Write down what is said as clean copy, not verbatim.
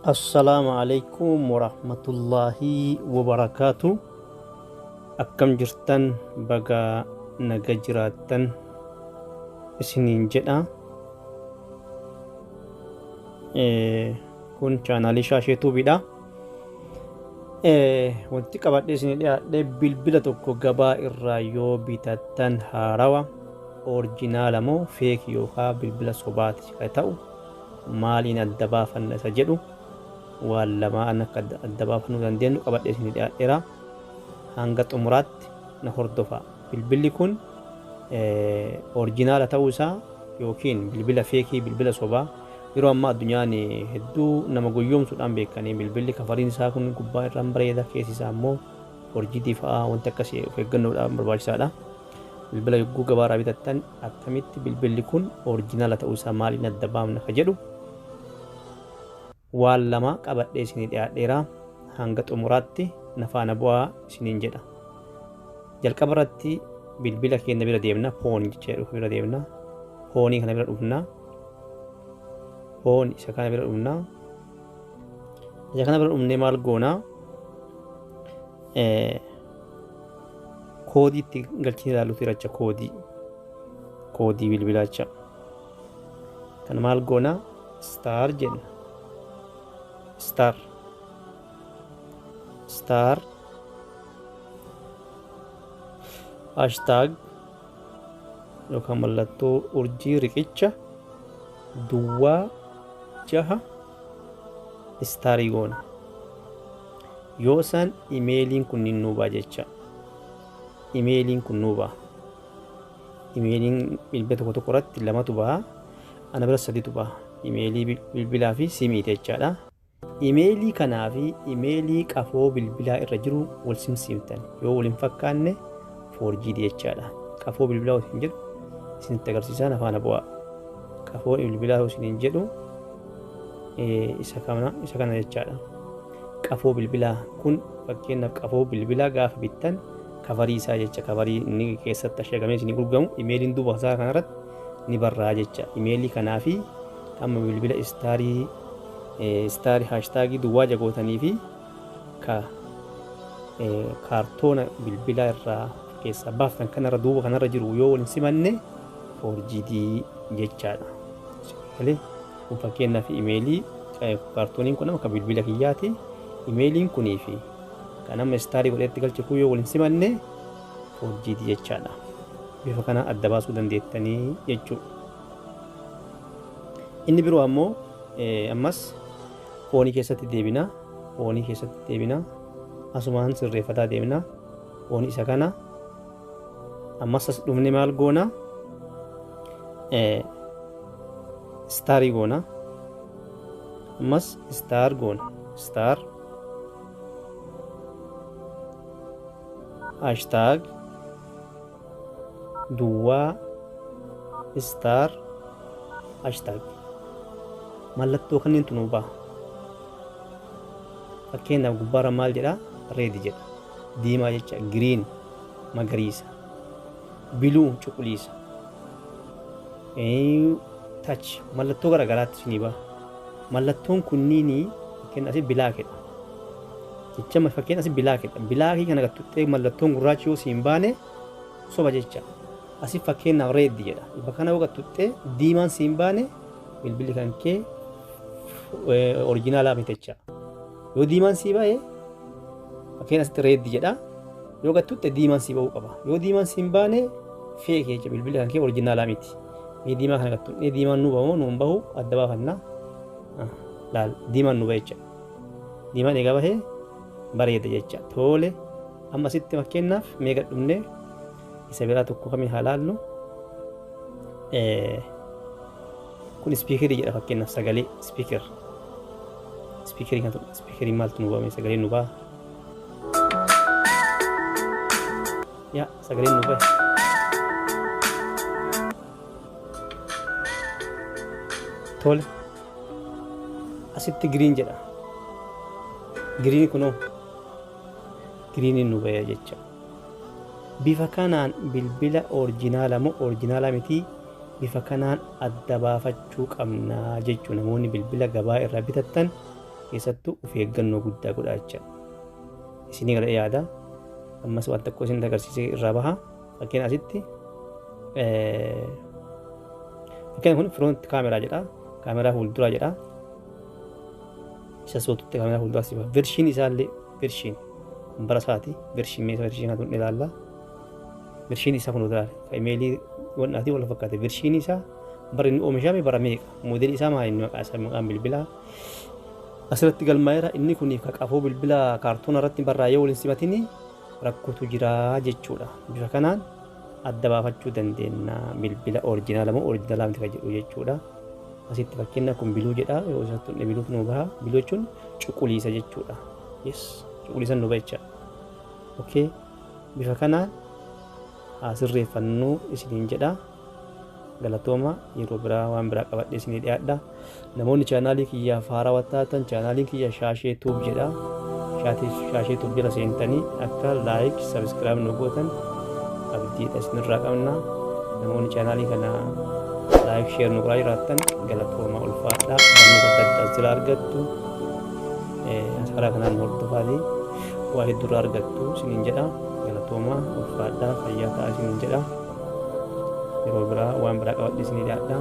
Assalamualaikum warahmatullahi wabarakatuh. Akkam jirtan baga naga jiraattan isiniin jedha. Kun chaanaalii Shaashee Tuubiidha. Wanti qabadhee isinii dhiyaadhe bilbila tokko gabaa irraa yoo bitattan haarawa orijinaala moo feek yookaan bilbila sobaati kan ta'u maaliin adda baafanna isa jedhu waan lamaan akka adda baafannuu dandeenyu qabadhee isinii dhiyaadheera. Hanga xumuraatti na hordofaa. Bilbilli kun orijinaala ta'uu isaa yookiin bilbila feekii bilbila sobaa yeroo ammaa addunyaan hedduu nama gowwoomsuudhaan beekanii bilbilli kafariin isaa kun gubbaa irraan bareeda keessi isaa immoo forjiidii fa'aa wanti akkasii of eeggannoodhaan barbaachisaadha. Bilbila yogguu gabaarraa bitattan akkamitti bilbilli kun orijinaala ta'uu isaa maaliin adda baafna ka jedhu waan lama qabadhee isinii dhiyaadheera. Hanga xumuraatti na faana bu'aa isiniin jedha. Jalqaba irratti bilbila keenya bira deemna. Foon jedhu bira deemna. Foonii kana bira dhufna. Foon isa kana bira dhufna. Isa kana bira dhufnee maal goona? Koodii itti galchine ilaaluuti racha koodii bilbilaacha. Kan maal goona? Star jenna. Star hashtag yookaan mallattoo urjii riqicha duwwaa 6 istaarii goona. Yoo san imeeliin kun nuu ba'a jecha. Imeeliin kun nuu ba'a. Imeeliin bilbila tokko tokko irratti 2tu ba'a. Ana bira 3tu ba'a. Imeelii bilbilaa fi simii jechaadha. Imeelii kanaa fi imeelii qafoo bilbilaa irra jiru wal simsiimtan yoo waliin fakkaanne forjiidha jechaadha. Qafoo bilbilaa osoo hin jedhu isinitti agarsiisaa na faana bu'aa. Qafoo bilbilaa osoo hin jedhu isa kana jechaadha. Qafoo bilbilaa kun fakkeenyaaf qafoo bilbilaa gaafa bittan kafarii isaa jecha kafarii inni keessatti asheegamee isinii gurguramu imeeliin duuba isaa kanarratti ni barraa jecha. Imeelii kanaa fi amma bilbila istaarii hashtagii duwwaa jagootanii fi kaartoona bilbilaa irraa keessaa baaftan kanarra duuba kanarra jiru yoo waliin simanne forjiidii jechaadha. Kun fakkeenyaaf imeelii kaartooniin kun akka bilbila kiyyaati. Imeeliin kunii fi kan amma istaarii godheetti galche kun yoo waliin simanne forjiidii jechaadha. Bifa kana adda baasuu dandeettanii jechuudha. Inni biroo ammoo ammas foonii keessatti deebina. Asumaan sirreeffataa deemna. Foonii isa kana ammas as dhufne maal goona? Istaarii goona. Ammas istaar goona. Istaar hashtag duwwaa istaar hashtag mallattoo kanneen tunuu ba'a. Fakkeenyaaf gubbaarra maal jedha? Reed jedha. Diimaa jecha. Giriin magariisa. Biluu cuquliisa. Tach mallattoo garagaraatti isinii ba'a. Mallattoon kunniin fakkeenya asii bilaakedha. Jecha fakkeenya asii bilaakedha. Bilaakii kana gattuttee mallattoon gurraachi yoo siin baane soba jecha. Asii fakkeenyaaf reed jedha. Bakka kana yoo gattuttee diimaan siin baane bilbilli kan kee orijinaalaa miti jecha. Yoo diimaan sii ba'e fakkeenya asitti reed jedha. Yoo gattutte diimaan sii ba'uu qaba. Yoo diimaan siin baane feek jecha bilbilli kan kee orijinaalaa miti. Mee diimaa kana gattutte diimaan nu ba'u nu hin bahu adda baafannaa. Laal diimaan nu ba'e jecha. Diimaan egaa bahee bareeda jecha. Tole amma asitti fakkeenyaaf mee gadhumne isa biraa tokko kamiin haa laallu. Kun spiikerii jedha fakkeenyaaf sagalee spiikerii kan ta'u spiikerii maaltu nu ba'ame sagalee nu ba'a. Yaa sagalee nu ba'e. Tole asitti giriin jedha. Giriin kunoo giriiniin nu ba'e jecha. Bifa kanaan bilbila orijinaala moo orijinaala miti bifa kanaan adda baafachuu qabna jechuun namoonni bilbila gabaa irraa bitattan keessattuu of eeggannoo guddaa godhaa jechuudha. Isinii gara yaada ammas waan tokko isin agarsiisee irraa baha. Fakkiin asitti fakkiin kun front kaameraa jedha. Kaameraa fuulduraa jedha. Isa sootutti kaameraa fuulduraa sifa. Vershiin isaallee vershiin bara isaati. Vershiin meeshaa vershiin kan tunne ilaalla. Vershiin isaa kun utaalaa. Imeelii wannaati wal fakkaate. Vershiin isaa bara inni oomishame bara meeqa? Moodelii isaa maal inni maqaa isaa maqaan bilbilaa. Asirratti galmaa'eera. Inni kun qafoo bilbila kaartoona irratti barraa'ee waliin simatini rakkootu jira jechuudha. Bifa kanaan adda baafachuu dandeenya. Bilbila oriijinaala moo oriijinaalaa miti kan jedhu jechuudha. Asitti fakkiin kun biluu jedha. Yoo isatti biluuf nu baha. Biluu jechuun cuquliisa jechuudha. Yes, cuquliisa nu baha jechuudha. Okay. Bifa kanaan sirreeffannuu isiniin jedha. Galatooma yeroo biraa waan biraa qabadhee isinii dhiyaadha. Namoonni chaanaalii kiyyaa haarawaa taatan chaanaaliin kiyya Shaashee Tuub jedha. Shaashee Tuub jala seentanii akka laayik sabiskiraayib nu gootan abdiidha isinirraa qabna. Namoonni chaanaalii kana laayik sheer nu godhaa jiraattan galatooma ulfaadha. Barnoota adda addaa jira argattu. Karaa kanaan hordofaatii waa hedduurraa argattu isiniin jedha. Galatooma ulfaadha fayyaa ta'aa isiniin jedha. Yeroo biraa waan biraa qabadhee isinii dhiyaadha.